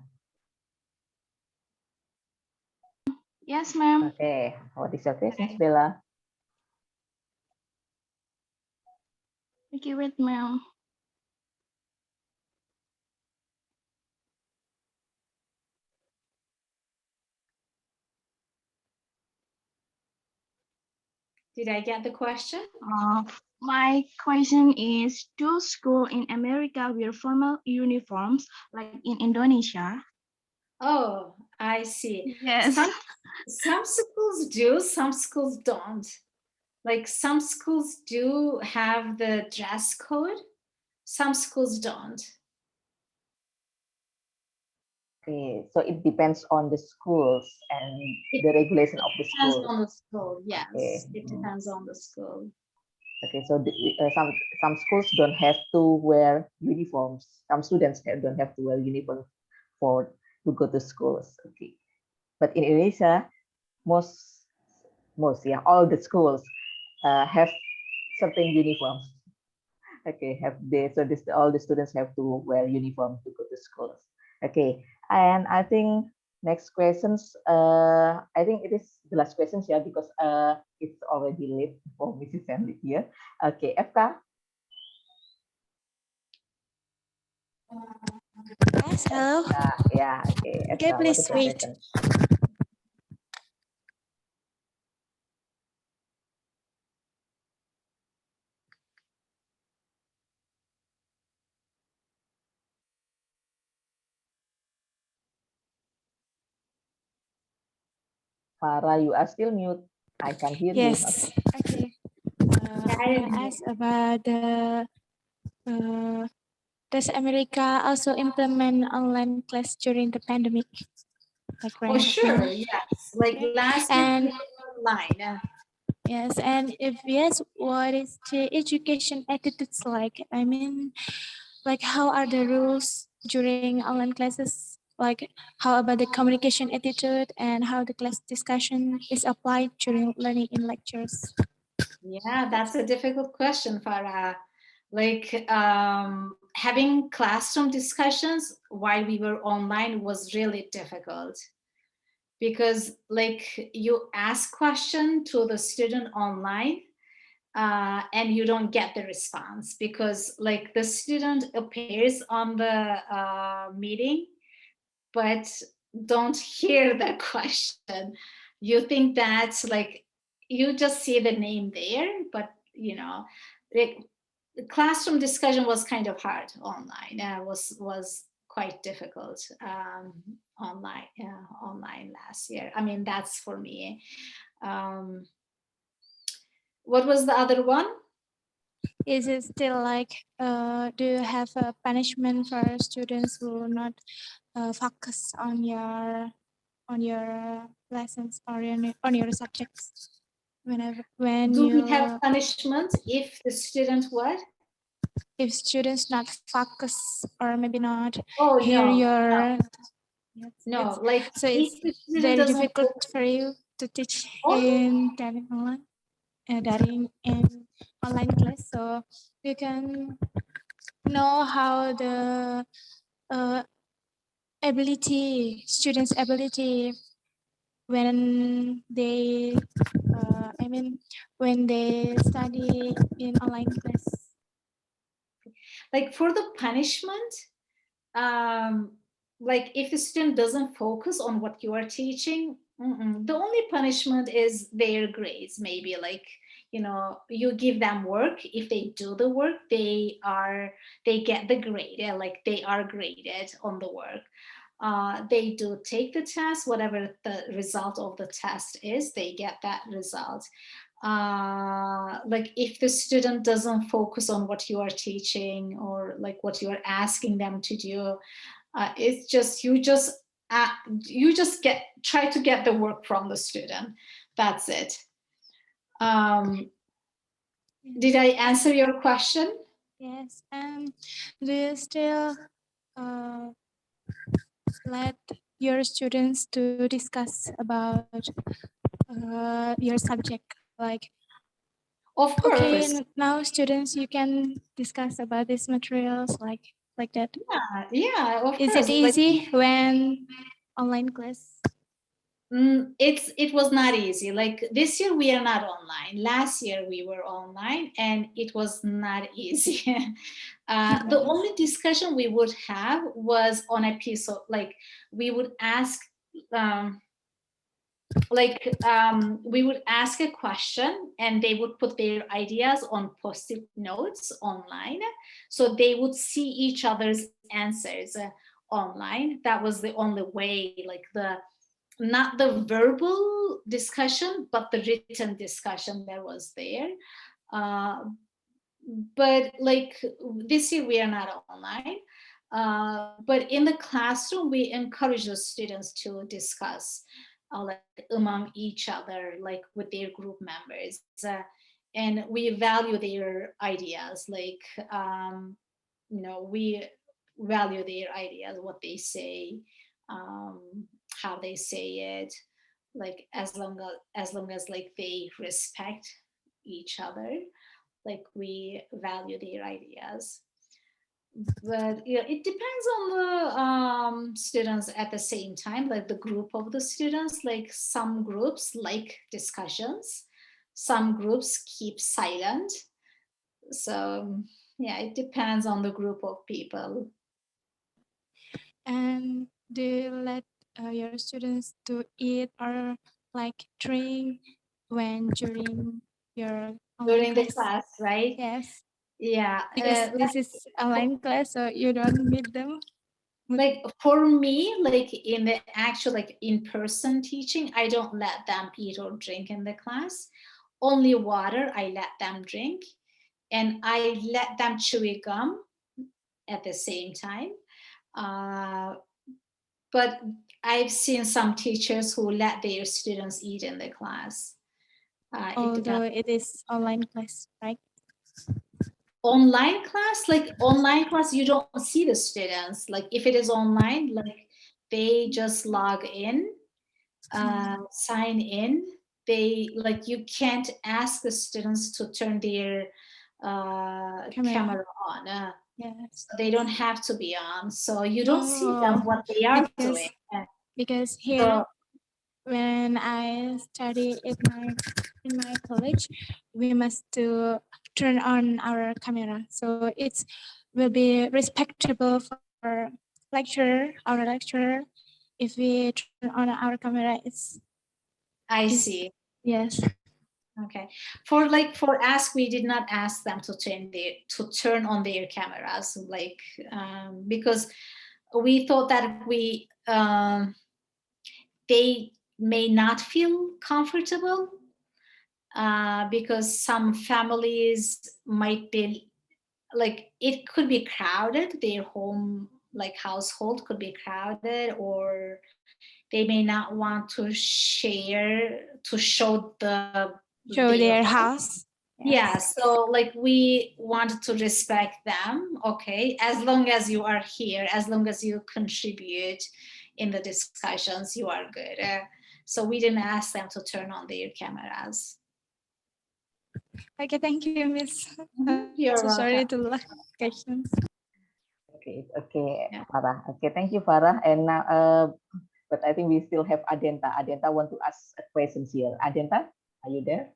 Yes, ma'am. Okay, what is your question, Bella? Thank you, wait, ma'am. Did I get the question? My question is, do schools in America wear formal uniforms like in Indonesia? Oh, I see. Yes. Some schools do, some schools don't. Like some schools do have the dress code, some schools don't. Okay, so it depends on the schools and the regulation of the Depends school. on the school, yes. Okay. It depends on the school. Okay, so some schools don't have to wear uniforms. Some students don't have to wear uniform to go to schools. Okay, but in Indonesia, most most, yeah, all the schools have certain uniforms. Okay, have they, so this, all the students have to wear uniform to go to schools. Okay, and I think next questions, I think it is the last questions, yeah, because it's already late for Mrs. Senlik here. Okay, FK. Yes, hello. Yeah, okay, Okay, FK, what please is the wait. question? Farah, you are still mute. I can hear you. Yes. Okay. Yeah, I I didn't will hear. ask about the does America also implement online class during the pandemic? Like Oh, right sure. now? Yes. Like Okay. last year, we And were online. yes, and if yes, what is the education attitudes like? I mean, like how are the rules during online classes? Like how about the communication attitude and how the class discussion is applied during learning in lectures? Yeah, that's a difficult question, Farah. Like having classroom discussions while we were online was really difficult because like you ask question to the student online and you don't get the response because like the student appears on the meeting but don't hear the question. You think that's like you just see the name there, but you know, like the classroom discussion was kind of hard online. Was quite difficult online last year. I mean, that's for me. Um, what was the other one? Is it still like, do you have a punishment for students who not focus on your lessons or on your subjects? When Do we have you punishment if the student what? if students not focus or maybe not Oh hear no, your no. Like so if it's the student very doesn't difficult for you to teach oh, in daring in online class, so you can know how the uh, students ability when they I mean when they study in online class. like for the punishment, um, like if the student doesn't focus on what you are teaching, the only punishment is their grades. Maybe like you give them work. If they do the work, they get the grade. Yeah, like they are graded on the work. They do take the test, whatever the result of the test is, they get that result. Like if the student doesn't focus on what you are teaching or like what you are asking them to do, it's just you just get try to get the work from the student. That's it. Um, did I answer your question? Yes, and do you still uh, let your students to discuss about your subject? Like, Of okay, course. now students, you can discuss about these materials, like that. Yeah, of Is course. it Like easy when online class? it was not easy. Like this year we are not online. Last year we were online and it was not easy. The only discussion we would have was on a piece of like we would ask um, we would ask a question and they would put their ideas on post-it notes online so they would see each other's answers online. That was the only way, like the not the verbal discussion but the written discussion that was there. uh, but like this year we are not online, but in the classroom we encourage the students to discuss like among each other, like with their group members, and we value their ideas. Like we value their ideas, what they say, um, how they say it. like as long as like they respect each other, like we value their ideas. But yeah, it depends on the students at the same time, like the group of the students. Like some groups like discussions, some groups keep silent. So yeah, it depends on the group of people. And do you let your students to eat or like drink when during your online During the class? class, right? Yes, Yeah, because this is online class, so you don't meet them. like for me, like in the actual like in-person teaching, I don't let them eat or drink in the class. Only water I let them drink, and I let them chew gum at the same time. Uh, but I've seen some teachers who let their students eat in the class. It depends. Although it is online class, right? Online class, like online class, you don't see the students. Like if it is online, like they just log in, sign in. They like you can't ask the students to turn their camera on. Yes. They don't have to be on, so you don't see them what they are doing. Because here, So when I study in my college, we must to turn on our camera. So it will be respectable for our lecturer. If we turn on our camera, I see. Yes. Okay. For us, we did not ask them to turn on their cameras, like because we thought that they may not feel comfortable because some families might be like it could be crowded. Their home like household could be crowded, or they may not want to show Show their their home. house. Yeah, so like we wanted to respect them. Okay, as long as you are here, as long as you contribute in the discussions, you are good. So we didn't ask them to turn on their cameras. Okay, thank you, Miss. You're So sorry welcome. to lack questions. Okay, okay, Farah. Okay, thank you, Farah. And now, but I think we still have Adenta. Adenta want to ask a questions here. Adenta, are you there?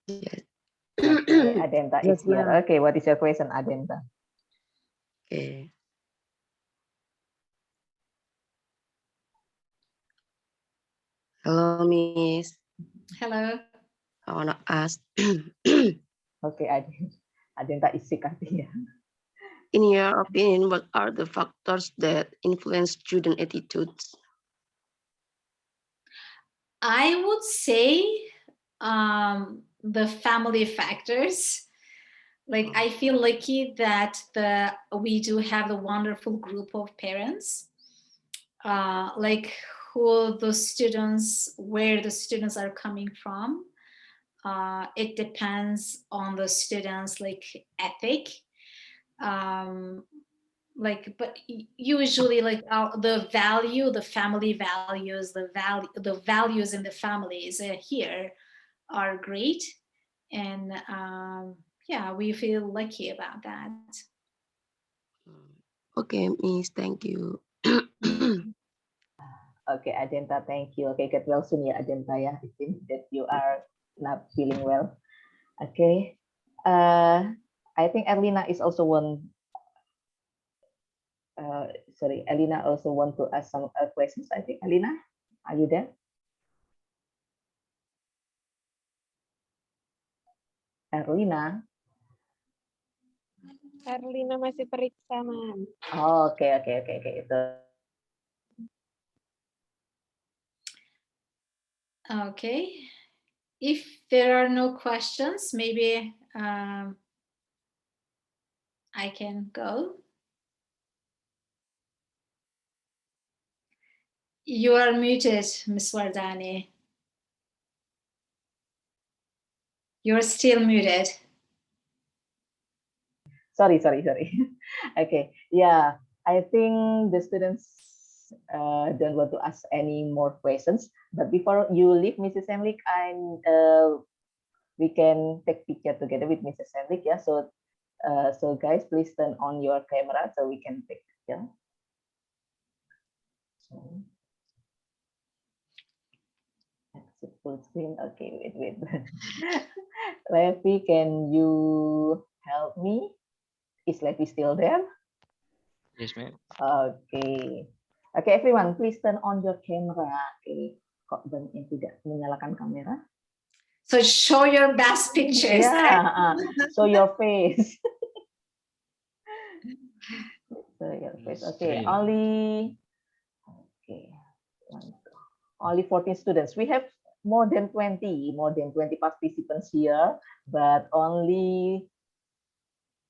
Yes. Okay, Adenta is Yes, here. ma'am. Okay, what is your question, Adenta? Okay. Hello, Miss. Hello. I wanna ask. Okay, Adenta is sick, ya. In your opinion, what are the factors that influence student attitudes? I would say the family factors. Like I feel lucky that we do have a wonderful group of parents, like where the students are coming from. It depends on the students' like ethic. Um, like but usually like the family values, the values in the families here are great, and yeah, we feel lucky about that. Okay, Miss, thank you. Okay, Adenta, thank you. Okay, get well soon, ya, Adenta, ya. It seems that you are not feeling well. Okay. I think Erlina is also one. Sorry, Elena also want to ask some questions. I think, Elena, are you there? Erlina. Carlina masih periksa, Mam. Oh, okay. Itu. Okay, if there are no questions, maybe I can go. You are muted, Ms. Wardani. You're still muted. Sorry. Okay, yeah, I think the students don't want to ask any more questions. But before you leave, Mrs. Senlik, we can take picture together with Mrs. Senlik. Yeah. So guys, please turn on your camera so we can take picture. So, exit full screen. Okay, wait. Levi, can you help me? Is Levi still there? Yes, ma'am. Okay. Okay, everyone, please turn on your camera. Okay. Kok banyak tidak menyalakan kamera? So show your best pictures. Yeah, show your face. Show your face. Okay, only 14 students. We have more than 20 participants here, but only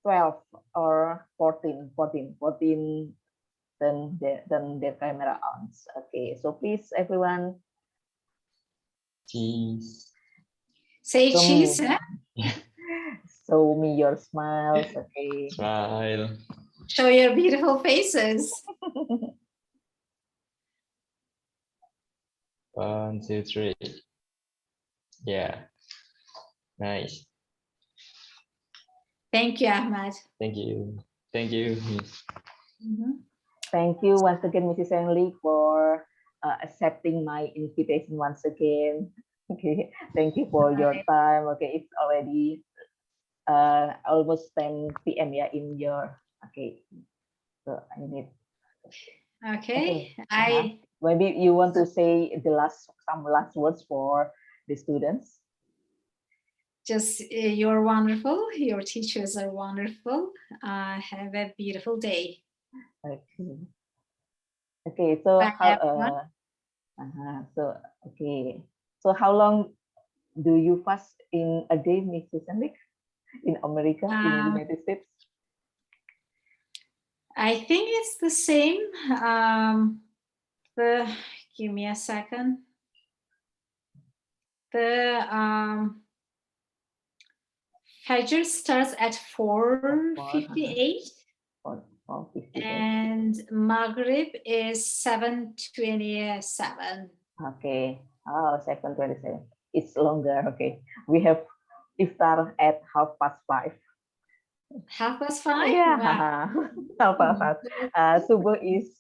12 or 14 turn their camera on. Okay, so please everyone. Cheese. Say cheese. Huh? Show me your smiles. Okay. Smile. Show your beautiful faces. 1, 2, 3. Yeah. Nice. Thank you, Ahmad. Thank you. Thank you. Thank you once again, Mrs. Senlik, for accepting my invitation once again. Okay, thank you for your time. Okay, it's already almost 10 p.m. yeah in your so I need okay. Maybe you want to say some last words for the students. Just you're wonderful. Your teachers are wonderful. Have a beautiful day. Okay, so Bye, how so how long do you fast in a day, Mrs. Senlik, in America, in the United States? I think it's the same. Give me a second. The Fajr starts at 4:58. 4:58. And Maghrib is 7:27. Okay. Oh, 7:27. It's longer. Okay. We have iftar at 5:30. 5:30? Yeah. Wow. 5:30. Subuh is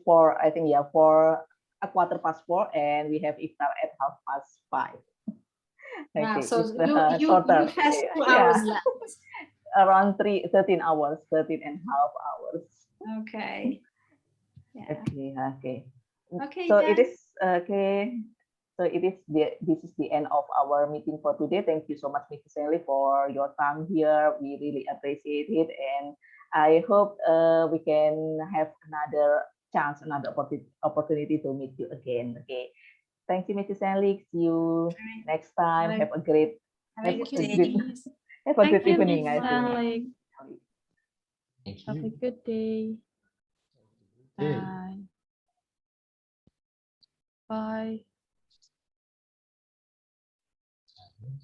for, I think, yeah, for 4:15, and we have iftar at 5:30. Wow. Okay. So it's, you shorter. fast 2 hours left. Around 13 hours, 13 and a half hours. Okay. Yeah. Okay. Okay. So then. it is okay. So this is the end of our meeting for today. Thank you so much, Mrs. Senlik, for your time here. We really appreciate it, and I hope we can have another chance, another opportunity to meet you again. Okay. Thank you, Mrs. Senlik. See you next time. Have a great Have a good day. have a good Thank you, evening. Miss I think. Senlik. Thank Have a you. good day. Good day. Bye. Bye.